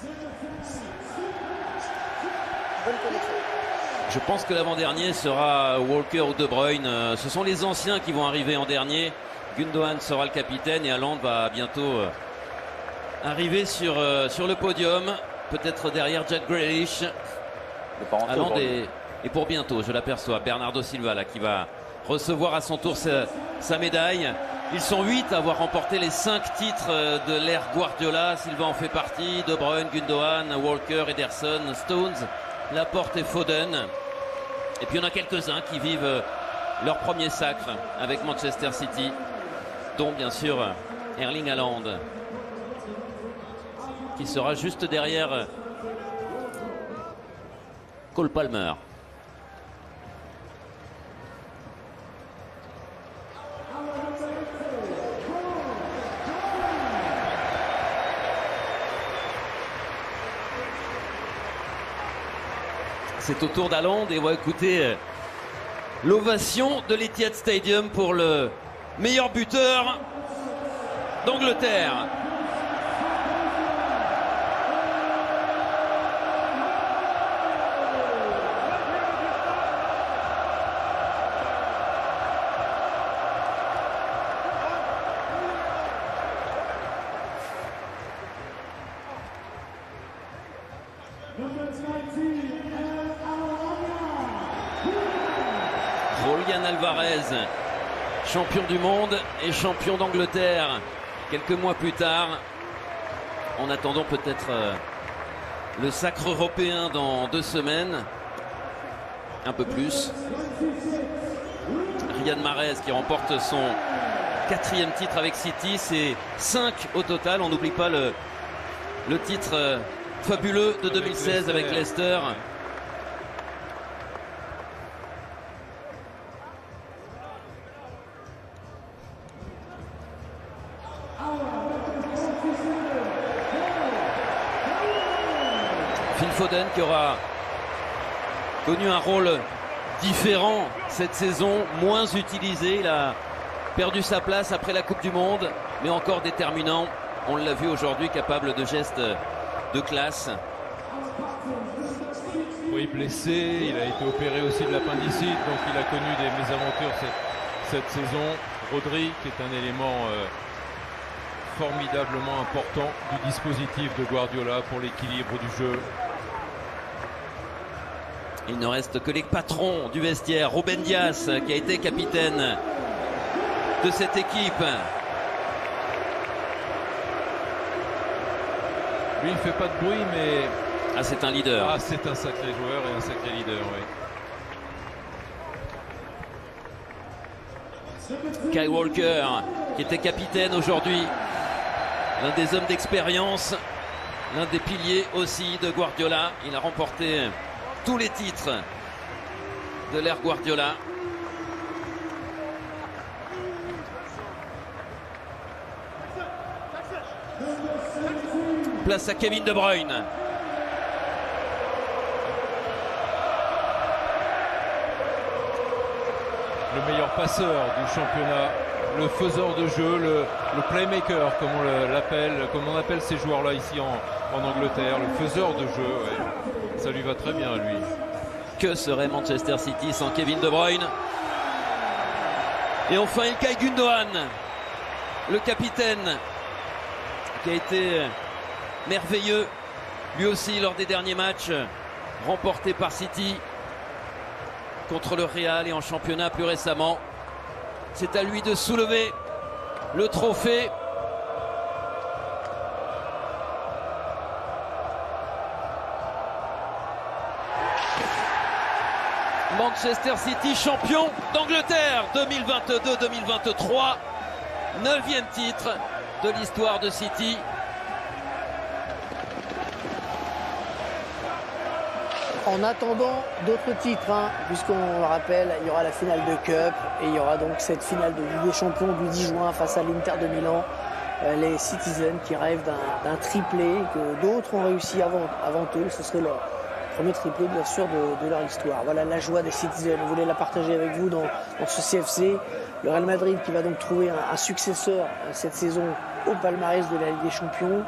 Bonne connexion. Je pense que l'avant-dernier sera Walker ou De Bruyne. Ce sont les anciens qui vont arriver en dernier. Gundogan sera le capitaine et Haaland va bientôt arriver sur le podium. Peut-être derrière Jack Grealish. Haaland est pour bientôt, je l'aperçois. Bernardo Silva là, qui va recevoir à son tour sa médaille. Ils sont 8 à avoir remporté les 5 titres de l'ère Guardiola. Silva en fait partie. De Bruyne, Gundogan, Walker, Ederson, Stones, Laporte et Foden. Et puis il y en a quelques-uns qui vivent leur premier sacre avec Manchester City, dont bien sûr Erling Haaland, qui sera juste derrière Cole Palmer. C'est au tour d'Haaland et on va écouter l'ovation de l'Etihad Stadium pour le meilleur buteur d'Angleterre. Julian Alvarez, champion du monde et champion d'Angleterre quelques mois plus tard. En attendant peut-être le sacre européen dans 2 semaines, un peu plus. Riyad Mahrez qui remporte son 4e titre avec City, c'est 5 au total. On n'oublie pas le titre fabuleux de 2016 avec Leicester. Phil Foden qui aura connu un rôle différent cette saison, moins utilisé. Il a perdu sa place après la Coupe du Monde, mais encore déterminant. On l'a vu aujourd'hui, capable de gestes de classe. Oui, blessé, il a été opéré aussi de l'appendicite, donc il a connu des mésaventures cette saison. Rodri, qui est un élément formidablement important du dispositif de Guardiola pour l'équilibre du jeu. Il ne reste que les patrons du vestiaire. Ruben Dias qui a été capitaine de cette équipe. Lui, il ne fait pas de bruit, mais... Ah, c'est un leader. Ah, c'est un sacré joueur et un sacré leader, oui. Kyle Walker qui était capitaine aujourd'hui. L'un des hommes d'expérience. L'un des piliers aussi de Guardiola. Il a remporté tous les titres de l'ère Guardiola. Place à Kevin De Bruyne. Le meilleur passeur du championnat, le faiseur de jeu, le playmaker comme on appelle ces joueurs-là ici en Angleterre, le faiseur de jeu. Ouais. Ça lui va très bien à lui. Que serait Manchester City sans Kevin De Bruyne? Et enfin Ilkay Gundogan, le capitaine, qui a été merveilleux lui aussi lors des derniers matchs remportés par City contre le Real et en championnat plus récemment. C'est à lui de soulever le trophée. Manchester City champion d'Angleterre 2022-2023, 9e titre de l'histoire de City. En attendant d'autres titres, puisqu'on le rappelle, il y aura la finale de Cup et il y aura donc cette finale de Ligue des Champions du 10 juin face à l'Inter de Milan. Les Citizens qui rêvent d'un triplé que d'autres ont réussi avant eux. Ce serait leur premier triplé bien sûr de leur histoire. Voilà la joie des Citizens. On voulait la partager avec vous dans ce CFC. Le Real Madrid qui va donc trouver un successeur cette saison au palmarès de la Ligue des Champions.